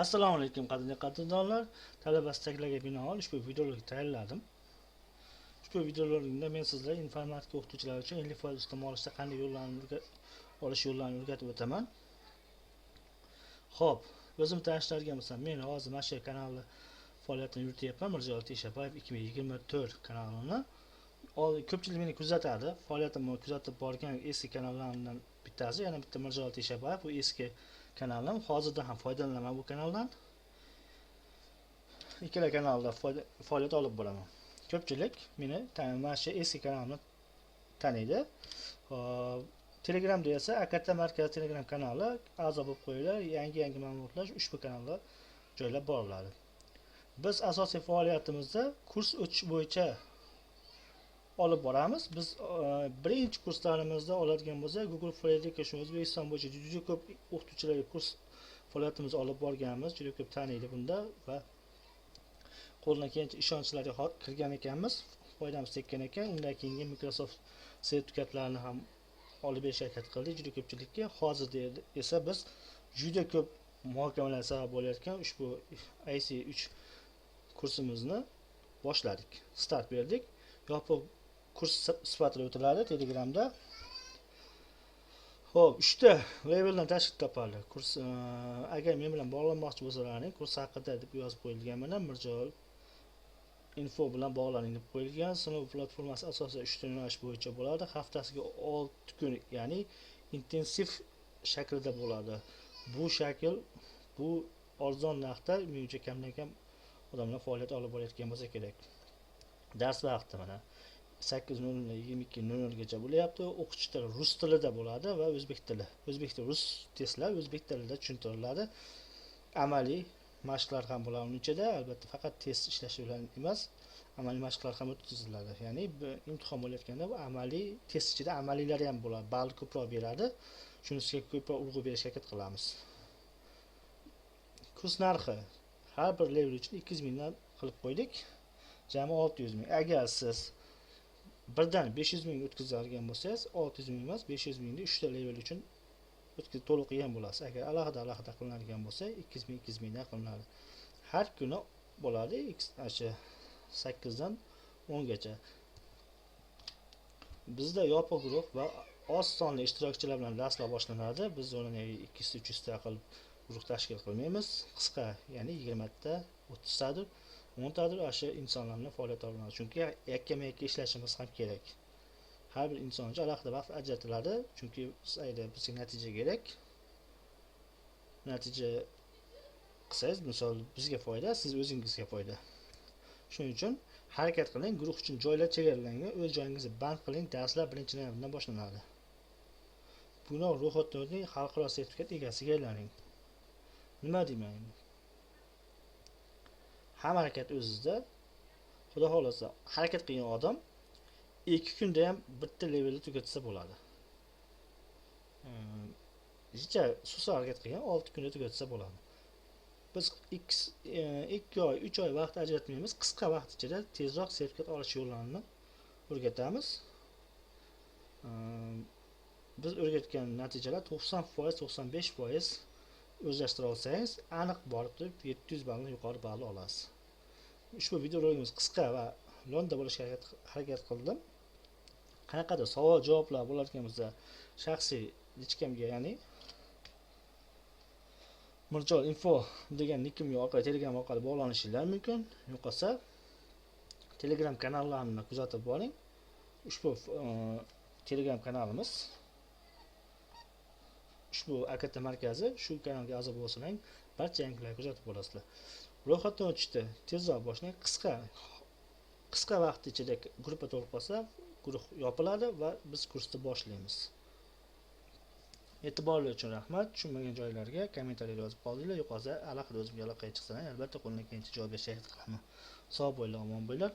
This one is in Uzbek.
Assalomu alaykum qadrli qadrdonlar. Talaba istaklariga binoan ushbu videolarni tayyorladim. Ushbu videolarga men sizlarga informatika o'qituvchilari uchun 50% ustama olishda qanday yo'llarni olish yo'llarini o'rgatib o'taman. Xo'p, o'zim tanishlarga bo'lsam, men hozir mana shu kanalda faoliyatini yurityapman. Mirjalol Teshabayev 2024 kanalini. Ko'pchilik meni kuzatadi. Faoliyatimni kuzatib borgan eski kanallardan bittasi, yana bitta Mirjalol Teshabayev, bu eski kanalim. Hozirda ham foydalanaman bu kanaldan. Ikkala kanalda faoliyat olib boraman. Ko'pchilik meni mana shu eski kanalimni taniydi. Telegramda esa Akata Markaz Telegram kanali a'zo bo'lib qo'yinglar. Yangi ma'lumotlar ushbu kanalda joylab boriladi. Biz asosiy faoliyatimizda kurs o'tish bo'yicha olib boramiz. Biz birinchi kurslarimizda oladigan bo'lsak, Google for Education O'zbekiston bo'yicha juda ko'p o'qituvchilarga kurs faoliyatimizni olib borganmiz. Juda ko'p taniydi bunda va qo'ldan kelgancha ishonchlarga kirgan ekanmiz. Foydamiz tekkan ekan. Undan keyin Microsoft sertifikatlarini ham olib berishga harakat qildik juda ko'pchilikka. Hozirda esa biz juda ko'p muhokamalar sabab bo'layotgan ushbu IC3 kursimizni boshladik. Start berdik. Yopiq kurs sifatida o'tiladi Telegramda. Xo'p, 3 ta leveldan tashkil topadi. Kurs agar men bilan bog'lanmoqchi bo'lsalaring, kurs haqida deb yozib qo'yilgan mana Mirjalol info bilan bog'laning deb qo'yilgan. Sinov platformasi asosan 3 ta yo'nalish bo'yicha bo'ladi. Haftasiga 6 kun, ya'ni intensiv shaklda bo'ladi. Bu shakl bu arzon narxda menimcha kamdan kam odamlar faoliyat olib borayotgan bo'lsa kerak. Dars vaqti mana 8:00 22:00 gacha bo'lyapti. O'qitishlar rus tilida bo'ladi va o'zbek tili. O'zbek tili rus testlar o'zbek tilida tushuntiriladi. Amaliy mashqlar ham bo'ladi uning ichida. Albatta faqat test ishlash bilan emas, amaliy mashqlar ham o'tkaziladi. Ya'ni imtihon bo'layotganda bu amaliy test ichida amaliylar ham bo'ladi. Ball ko'proq beradi. Shunisiga ko'proq urg'u berishga harakat qilamiz. Kurs narxi har bir level uchun 200 mingdan qilib qo'ydik. Jami 600 ming. Agar siz birdan 500 ming o'tkazadigan bo'lsangiz, 600 ming emas, 500 mingni 3 ta level uchun to'liq qilgan bo'lasiz. Agar alohida qilinadigan bo'lsa, 200 mingdan qilinadi. Har kuni bo'ladi, 8 dan 10 gacha. Bizda yopiq guruh va oz sonli ishtirokchilar bilan darslar boshlanadi. Biz uni 200-300 ta qilib guruh tashkil qilmaymiz. Qisqa, ya'ni 20 ta, 30 tadir, 10 tadir o'sha insonlarni faoliyat oladi. Chunki yakkama-yakka ishlashimiz ham kerak. Har bir inson uchun alohida vaqt ajratiladi. Chunki bizga natija kerak. Natija qilsangiz, misol bizga foyda, siz o'zingizga foyda. Shuning uchun harakat qiling, guruh uchun joylar chegaralangan, o'z joyingizni band qiling, darslar 1-noyabrdan boshlanadi. Buni ro'yxatdan o'ting, xalqaro sertifikat egasiga aylaning. Nima deyman? Hamma harakat o'zingizda. Xudo xolasa, harakat qilgan odam 2 kunda ham bitta levelni tugatsa bo'ladi. Hech susar harakat qilgan 6 kunda tugatsa bo'ladi. Biz 2 oy, 3 oy vaqt ajratmaymiz. Qisqa vaqt ichida tezroq sertifikat olish yo'llarini o'rgatamiz. Biz o'rgatgan natijalar 90%, 95% o'zlashtira olsangiz, aniq borib turib 700 balldan yuqori ball olasiz. Ushbu videolarimiz qisqa va lo'nda bo'lishga harakat qildim. Qanaqadir savol-javoblar bo'ladigan bo'lsa, shaxsiy lichkamga, ya'ni Mirjalol info degan nikimga orqali Telegram orqali bog'lanishingiz mumkin. Yo'qolsa Telegram kanallarimni kuzatib boring. Ushbu Telegram kanalimiz, ushbu Akata markazi, shu kanalga a'zo bo'lsalaring, barcha yangiliklarni kuzatib borasizlar. Ro'yxatdan o'tishda tezroq boshlang. Qisqa vaqt ichida gruppa to'lib qolsa, guruh yopiladi va biz kursni boshlaymiz. E'tiborli uchun rahmat. Tushunmagan joylarga kommentariylar yozib qoldinglar. Yo'qolsa alohida o'zimga aloqaga chiqsang, albatta qo'limdan kelgancha javob berishga harakat qilaman. Sog' bo'linglar, omon bo'linglar.